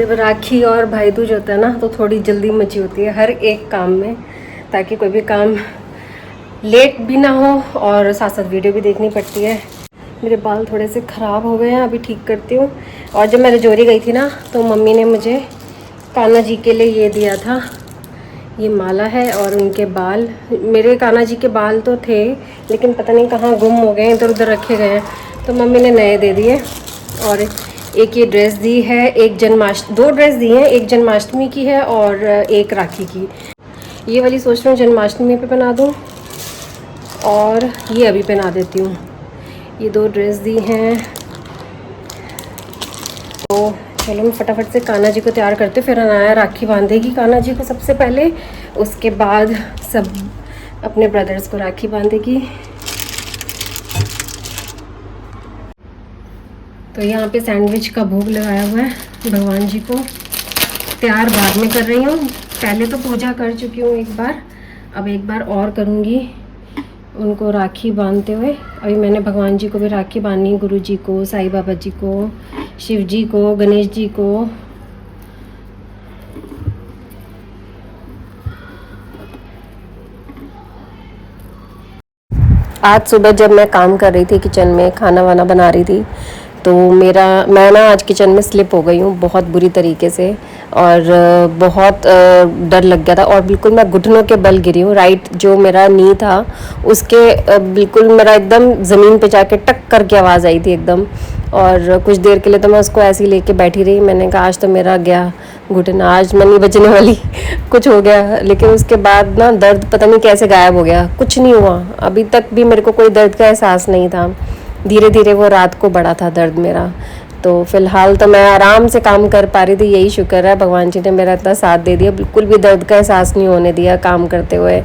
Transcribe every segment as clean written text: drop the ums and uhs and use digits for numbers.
जब राखी और भाई दूज होता है ना तो थोड़ी जल्दी मची होती है हर एक काम में, ताकि कोई भी काम लेट भी ना हो और साथ साथ वीडियो भी देखनी पड़ती है। मेरे बाल थोड़े से ख़राब हो गए हैं, अभी ठीक करती हूँ। और जब मैं रजौरी गई थी ना तो मम्मी ने मुझे कान्हा जी के लिए ये दिया था, ये माला है। और उनके बाल, मेरे कान्हा जी के बाल तो थे लेकिन पता नहीं कहाँ गुम हो गए, इधर उधर रखे गए हैं, तो मम्मी ने नए दे दिए। और एक ये ड्रेस दी है, एक जन्माष्टमी, 2 ड्रेस दी हैं, एक जन्माष्टमी की है और एक राखी की। ये वाली सोच रही हूँ जन्माष्टमी पे पहना दूँ और ये अभी पहना देती हूँ। ये 2 ड्रेस दी हैं। तो चलो मैं फटाफट से कान्हा जी को तैयार करते, फिर अनाया राखी बांधेगी कान्हा जी को सबसे पहले, उसके बाद सब अपने ब्रदर्स को राखी बांधेगी। तो यहाँ पे सैंडविच का भोग लगाया हुआ है भगवान जी को। तैयार बाद में कर रही हूँ, पहले तो पूजा कर चुकी हूँ एक बार, अब एक बार और करूँगी उनको राखी बांधते हुए। अभी मैंने भगवान जी को भी राखी बांधनी, गुरु जी को, साईं बाबा जी को, शिव जी को, गणेश जी को। आज सुबह जब मैं काम कर रही थी किचन में, खाना वाना बना रही थी, तो मैं ना आज किचन में स्लिप हो गई हूँ बहुत बुरी तरीके से। और बहुत डर लग गया था और बिल्कुल मैं घुटनों के बल गिरी हूँ। राइट जो मेरा नी था उसके बिल्कुल मेरा एकदम ज़मीन पे जाके टक करके आवाज़ आई थी एकदम। और कुछ देर के लिए तो मैं उसको ऐसे ही लेके बैठी रही। मैंने कहा आज तो मेरा गया घुटना, आज मैं नहीं बचने वाली कुछ हो गया। लेकिन उसके बाद ना दर्द पता नहीं कैसे गायब हो गया, कुछ नहीं हुआ, अभी तक भी मेरे को कोई दर्द का एहसास नहीं था। धीरे धीरे वो रात को बढ़ा था दर्द मेरा। तो फ़िलहाल तो मैं आराम से काम कर पा रही थी, यही शुक्र है भगवान जी ने मेरा इतना साथ दे दिया, बिल्कुल भी दर्द का एहसास नहीं होने दिया काम करते हुए।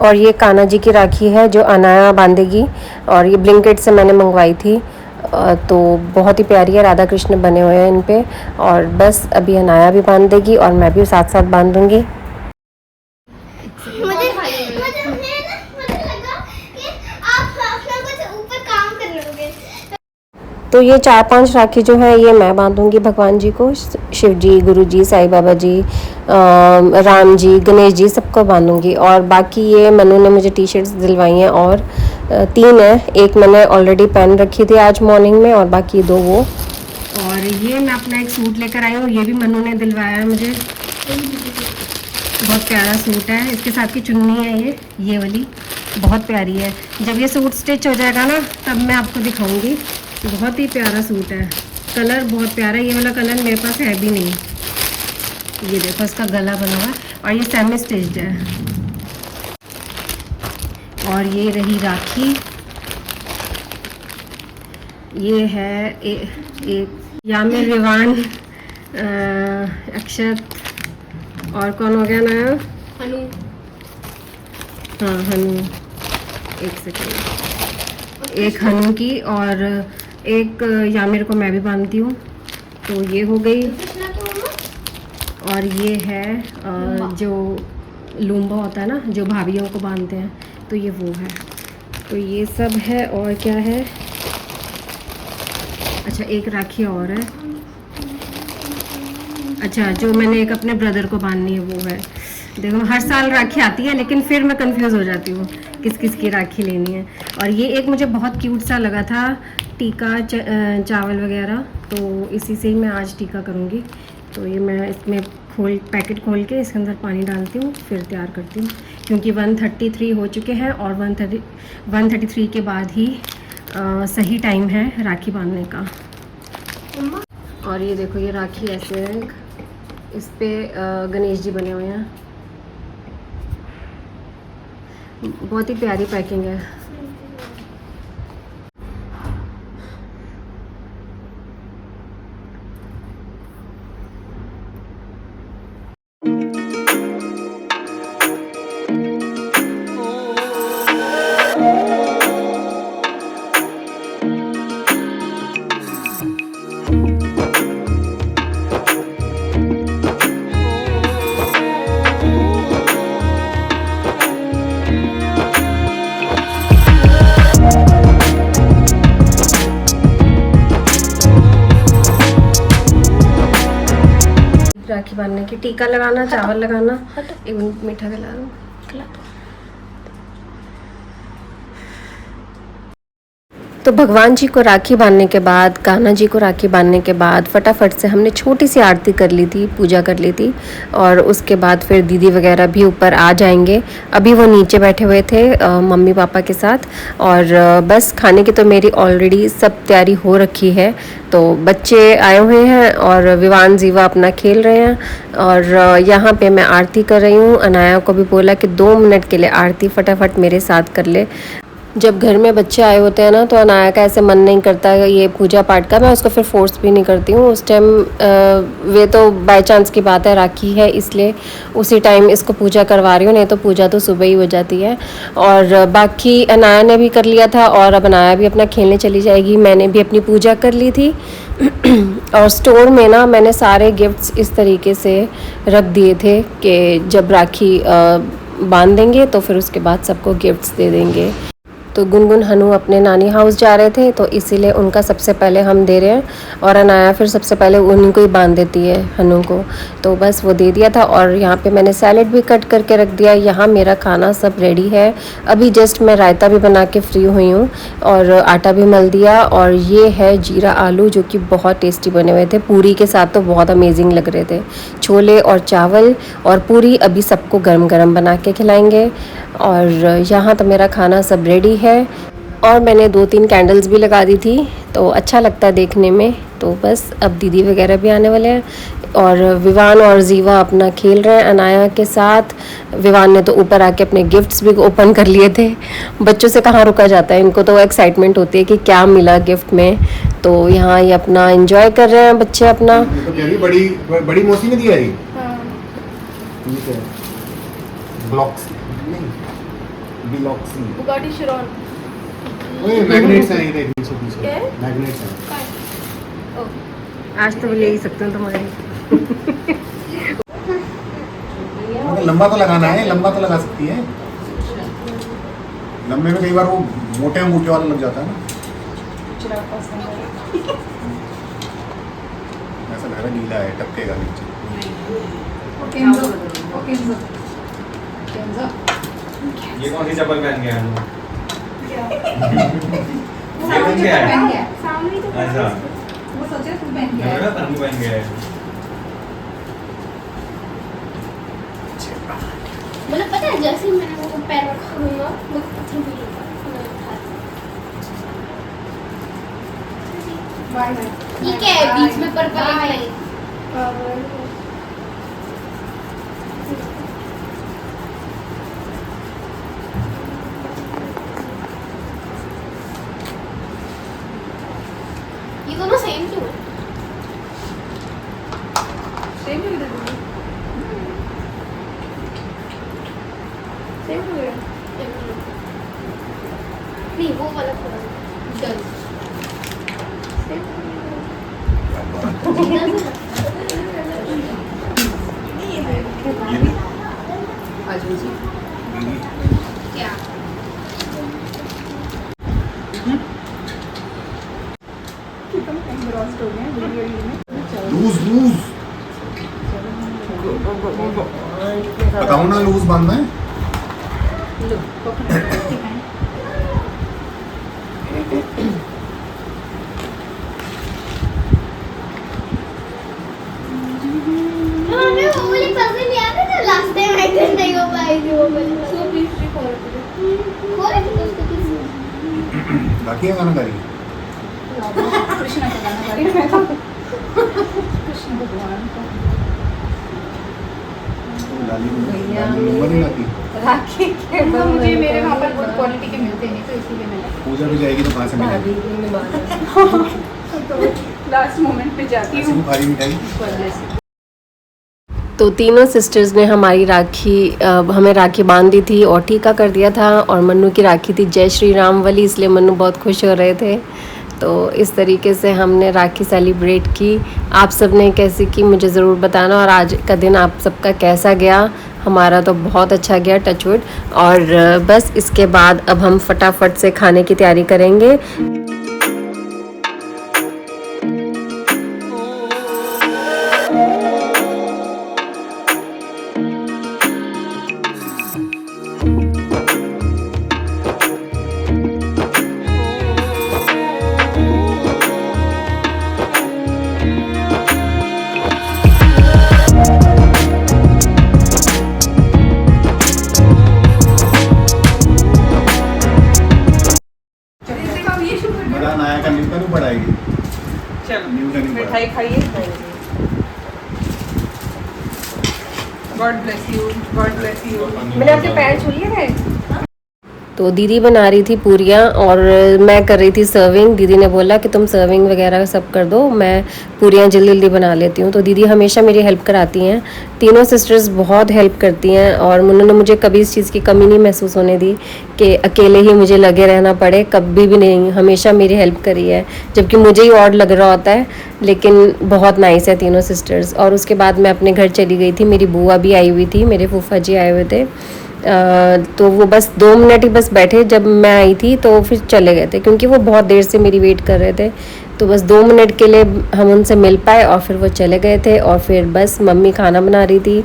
और ये कान्हा जी की राखी है जो अनाया बांधेगी, और ये ब्लिंकिट से मैंने मंगवाई थी। तो बहुत ही प्यारी है, राधा कृष्ण बने हुए हैं इन पे। और बस अभी अनाया भी बांध देगी और मैं भी साथ साथ बांध दूँगी। तो ये 4-5 राखी जो है ये मैं बांधूंगी भगवान जी को, शिव जी, गुरु जी, साईं बाबा जी, राम जी, गणेश जी, सबको बांधूंगी। और बाकी ये मनु ने मुझे टी शर्ट्स दिलवाई हैं और 3 है, एक मैंने ऑलरेडी पहन रखी थी आज मॉर्निंग में और बाकी 2 वो। और ये मैं अपना एक सूट लेकर आई हूँ, ये भी मनु ने दिलवाया है मुझे, बहुत प्यारा सूट है, इसके साथ की चुन्नी है ये वाली, बहुत प्यारी है। जब ये सूट स्टिच हो जाएगा ना तब मैं आपको दिखाऊंगी। बहुत ही प्यारा सूट है, कलर बहुत प्यारा है, ये वाला कलर मेरे पास है भी नहीं। ये देखो इसका गला बना हुआ है और ये सेमी स्टिच्ड है। और ये रही राखी, ये है एक यामिर, रिवान, अक्षत, और कौन हो गया नया, हनु। हाँ हनु, एक सेकेंड, एक हनु की और एक यामिर को मैं भी बांधती हूँ। तो ये हो गई। और ये है जो लूम्बा होता है ना जो भाभीयों को बांधते हैं, तो ये वो है। तो ये सब है। और क्या है, अच्छा एक राखी और है, अच्छा जो मैंने एक अपने ब्रदर को बांधनी है वो है। देखो हर साल राखी आती है लेकिन फिर मैं कंफ्यूज हो जाती हूँ किस किस की राखी लेनी है। और ये एक मुझे बहुत क्यूट सा लगा था, टीका चावल वगैरह, तो इसी से ही मैं आज टीका करूँगी। तो ये मैं इसमें पैकेट खोल के इसके अंदर पानी डालती हूँ, फिर तैयार करती हूँ, क्योंकि 1:33 हो चुके हैं और 1:33 के बाद ही सही टाइम है राखी बांधने का। और ये देखो ये राखी ऐसे है, इस पे गणेश जी बने हुए हैं, बहुत ही प्यारी पैकिंग है। राखी बांधने की, टीका लगाना, चावल लगाना, एक मिनट मीठा खिला दो। तो भगवान जी को राखी बांधने के बाद, कान्हा जी को राखी बांधने के बाद फटाफट से हमने छोटी सी आरती कर ली थी, पूजा कर ली थी। और उसके बाद फिर दीदी वगैरह भी ऊपर आ जाएंगे। अभी वो नीचे बैठे हुए थे मम्मी पापा के साथ। और बस खाने की तो मेरी ऑलरेडी सब तैयारी हो रखी है। तो बच्चे आए हुए हैं और विवान जीवा अपना खेल रहे हैं। और यहाँ पे मैं आरती कर रही हूँ। अनाया को भी बोला कि 2 मिनट के लिए आरती फटाफट मेरे साथ कर ले। जब घर में बच्चे आए होते हैं ना, तो अनाया का ऐसे मन नहीं करता है ये पूजा पाठ का। मैं उसको फिर फोर्स भी नहीं करती हूँ उस टाइम। वे तो बाय चांस की बात है, राखी है इसलिए उसी टाइम इसको पूजा करवा रही हूँ, नहीं तो पूजा तो सुबह ही हो जाती है। और बाकी अनाया ने भी कर लिया था और अब अनाया भी अपना खेलने चली जाएगी। मैंने भी अपनी पूजा कर ली थी। और स्टोर में ना मैंने सारे गिफ्ट्स इस तरीके से रख दिए थे कि जब राखी बांध देंगे तो फिर उसके बाद सबको गिफ्ट्स दे देंगे। तो गुनगुन हनु अपने नानी हाउस जा रहे थे, तो इसीलिए उनका सबसे पहले हम दे रहे हैं। और अनाया फिर सबसे पहले उन्हीं को ही बांध देती है, हनु को। तो बस वो दे दिया था। और यहाँ पे मैंने सैलेड भी कट करके रख दिया। यहाँ मेरा खाना सब रेडी है। अभी जस्ट मैं रायता भी बना के फ्री हुई हूँ और आटा भी मल दिया। और ये है जीरा आलू, जो कि बहुत टेस्टी बने हुए थे। पूरी के साथ तो बहुत अमेजिंग लग रहे थे। छोले और चावल और पूरी अभी सबको गरम गरम बना के खिलाएंगे। और यहाँ तो मेरा खाना सब रेडी है। और मैंने 2-3 कैंडल्स भी लगा दी थी, तो अच्छा लगता है देखने में। तो बस अब दीदी वगैरह भी आने वाले हैं। और विवान और जीवा अपना खेल रहे हैं अनाया के साथ। विवान ने तो ऊपर आके अपने गिफ्ट्स भी ओपन कर लिए थे। बच्चों से कहाँ रुका जाता है, इनको तो एक्साइटमेंट होती है कि क्या मिला गिफ्ट में। तो यहाँ ये अपना एंजॉय कर रहे हैं बच्चे अपना। तो बड़ी बड़ी मौसी ने दिया है। ब्लॉक्स नहीं, ब्लॉक्स नहीं, बुगाटी शिरॉन। ओए मैग्नेट्स हैं, ये देख पीछे मैग्नेट्स हैं। आज तो ले ही सकते हो तुम्हारे। मतलब लंबा तो लगाना है, लंबा तो लगा सकती है। लंबे में कई बार वो मोटे अंगूठे वाला लग जाता है ना। ऐसा लग रहा है नीला है, टपकेगा नीचे। ये कौन सी चप्पल पहन के आया हूँ? ये पहन के आया? अच्छा। वो सोचे तू पहन के मेरा तनु पहन के आया। मतलब पता है जैसे ही मैंने वो पैर रखा हुआ वो पत्थर भी लगा। ये क्या है बीच में पर्पल है? ये दोनों सेम क्यों है? सेम ही दे दो। सेम हो गया। नहीं वो वाला थोड़ा डन। क्या? लूज लूज बताओ ना, लूज बांधना है। हमें वो वाली पजल याद है जो लास्ट टाइम आई थी, नहीं हो पाई थी वो वाली। सो पीस खोल खोले थे उसको किसी। बाकी है गाना गाड़ी। कृष्ण का गाना गा रही हूँ मैं तो। कृष्ण भगवान का लाली नंबर नहीं लाती। राखी के तो मुझे मेरे वहाँ पर गुड क्वालिटी के मिलते नहीं, तो इसीलिए मैंने पूजा भी जाएगी तो कहाँ से मिलेगी? तो लास्ट मोमेंट पे जाती ऐसी हूँ। भारी मिठाई। तो तीनों सिस्टर्स ने हमारी राखी हमें राखी बांध दी थी और टीका कर दिया था। और मन्नू की राखी थी जय श्री राम वाली, इसलिए मन्नू बहुत खुश हो रहे थे। तो इस तरीके से हमने राखी सेलिब्रेट की। आप सब ने कैसी की मुझे ज़रूर बताना। और आज का दिन आप सबका कैसा गया? हमारा तो बहुत अच्छा गया, टचवुड। और बस इसके बाद अब हम फटाफट से खाने की तैयारी करेंगे। God bless you. God bless you. मैंने आपके पैर छू लिए थे। तो दीदी बना रही थी पूरियाँ और मैं कर रही थी सर्विंग। दीदी ने बोला कि तुम सर्विंग वगैरह सब कर दो, मैं पूरियाँ जल्दी जल्दी बना लेती हूँ। तो दीदी हमेशा मेरी हेल्प कराती हैं, तीनों सिस्टर्स बहुत हेल्प करती हैं और उन्होंने मुझे कभी इस चीज़ की कमी नहीं महसूस होने दी कि अकेले ही मुझे लगे रहना पड़े, कभी भी नहीं, हमेशा मेरी हेल्प करी है, जबकि मुझे ही ऑड लग रहा होता है। लेकिन बहुत नाइस है तीनों सिस्टर्स। और उसके बाद मैं अपने घर चली गई थी, मेरी बुआ भी आई हुई थी, मेरे फूफा जी आए हुए थे। तो वो बस 2 मिनट ही बस बैठे जब मैं आई थी, तो फिर चले गए थे क्योंकि वो बहुत देर से मेरी वेट कर रहे थे। तो बस 2 मिनट के लिए हम उनसे मिल पाए और फिर वो चले गए थे। और फिर बस मम्मी खाना बना रही थी।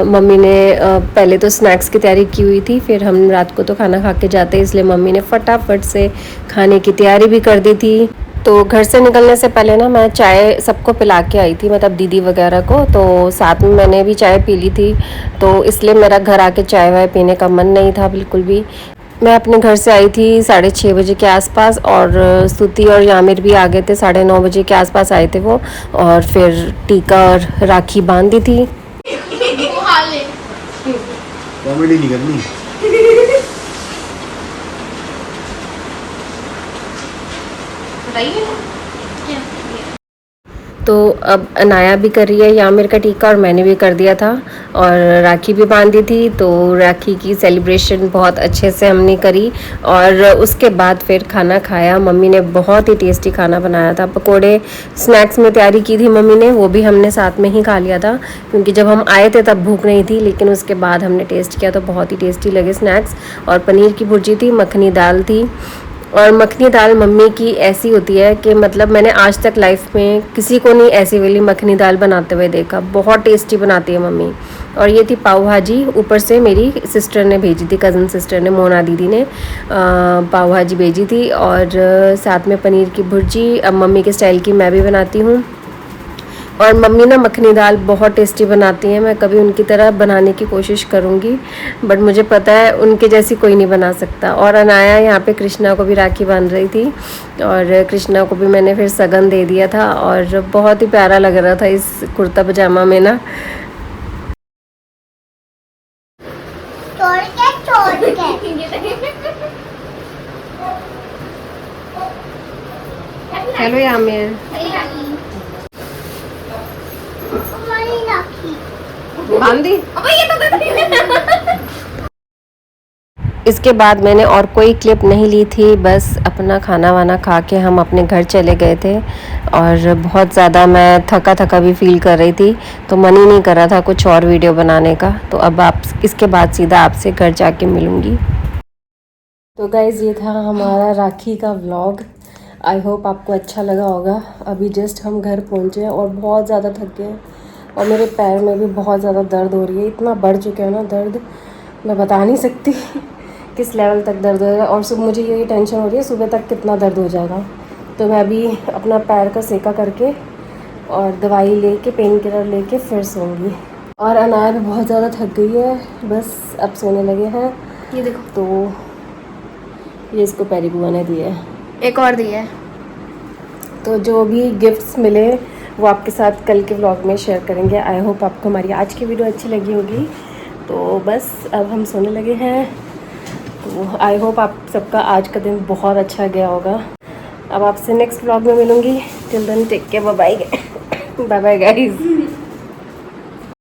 मम्मी ने पहले तो स्नैक्स की तैयारी की हुई थी, फिर हम रात को तो खाना खा के जाते, इसलिए मम्मी ने फटाफट से खाने की तैयारी भी कर दी थी। तो घर से निकलने से पहले ना मैं चाय सबको पिला के आई थी, मतलब दीदी वगैरह को, तो साथ में मैंने भी चाय पी ली थी। तो इसलिए मेरा घर आके चाय वाय पीने का मन नहीं था बिल्कुल भी। मैं अपने घर से आई थी 6:30 बजे के आसपास और स्तुति और यामिर भी आ गए थे, 9:30 बजे के आसपास आए थे वो। और फिर टीका और राखी बांध दी थी। कॉमेडी नहीं करनी। तो अब अनाया भी कर रही है यामिर का टीका और मैंने भी कर दिया था और राखी भी बांधी थी। तो राखी की सेलिब्रेशन बहुत अच्छे से हमने करी और उसके बाद फिर खाना खाया। मम्मी ने बहुत ही टेस्टी खाना बनाया था, पकोड़े स्नैक्स में तैयारी की थी मम्मी ने, वो भी हमने साथ में ही खा लिया था क्योंकि जब हम आए थे तब भूख नहीं थी, लेकिन उसके बाद हमने टेस्ट किया तो बहुत ही टेस्टी लगे स्नैक्स। और पनीर की भुर्जी थी, मखनी दाल थी। और मखनी दाल मम्मी की ऐसी होती है कि मतलब मैंने आज तक लाइफ में किसी को नहीं ऐसी वाली मखनी दाल बनाते हुए देखा, बहुत टेस्टी बनाती है मम्मी। और ये थी पाव भाजी, ऊपर से मेरी सिस्टर ने भेजी थी, कज़न सिस्टर ने, मोना दीदी ने पाव भाजी भेजी थी और साथ में पनीर की भुर्जी। अब मम्मी के स्टाइल की मैं भी बनाती हूँ और मम्मी ना मखनी दाल बहुत टेस्टी बनाती हैं। मैं कभी उनकी तरह बनाने की कोशिश करूँगी, बट मुझे पता है उनके जैसी कोई नहीं बना सकता। और अनाया यहाँ पे कृष्णा को भी राखी बांध रही थी और कृष्णा को भी मैंने फिर सगन दे दिया था और बहुत ही प्यारा लग रहा था इस कुर्ता पजामा में ना। हेलो यामिर, बांधी। इसके बाद मैंने और कोई क्लिप नहीं ली थी, बस अपना खाना वाना खा के हम अपने घर चले गए थे और बहुत ज़्यादा मैं थका थका भी फील कर रही थी, तो मन ही नहीं कर रहा था कुछ और वीडियो बनाने का। तो अब आप इसके बाद सीधा आपसे घर जाके मिलूँगी। तो गाइज़ ये था हमारा राखी का व्लॉग। आई होप आपको अच्छा लगा होगा। अभी जस्ट हम घर पहुँचे और बहुत ज़्यादा थक गए और मेरे पैर में भी बहुत ज़्यादा दर्द हो रही है, इतना बढ़ चुका है ना दर्द, मैं बता नहीं सकती किस लेवल तक दर्द हो रहा है। और सुबह मुझे यही टेंशन हो रही है सुबह तक कितना दर्द हो जाएगा। तो मैं अभी अपना पैर का सेका करके और दवाई लेके, पेन किलर लेके फिर सोऊंगी। और अनाया भी बहुत ज़्यादा थक गई है, बस अब सोने लगे हैं। ये देखो, तो ये इसको पैरी बुआ ने दिया है, एक और दिया है। तो जो भी गिफ्ट्स मिले वो आपके साथ कल के व्लॉग में शेयर करेंगे। आई होप आपको हमारी आज की वीडियो अच्छी लगी होगी। तो बस अब हम सोने लगे हैं। तो आई होप आप सबका आज का दिन बहुत अच्छा गया होगा। अब आपसे नेक्स्ट व्लॉग में मिलूँगी। Till then take care, bye bye, bye bye guys.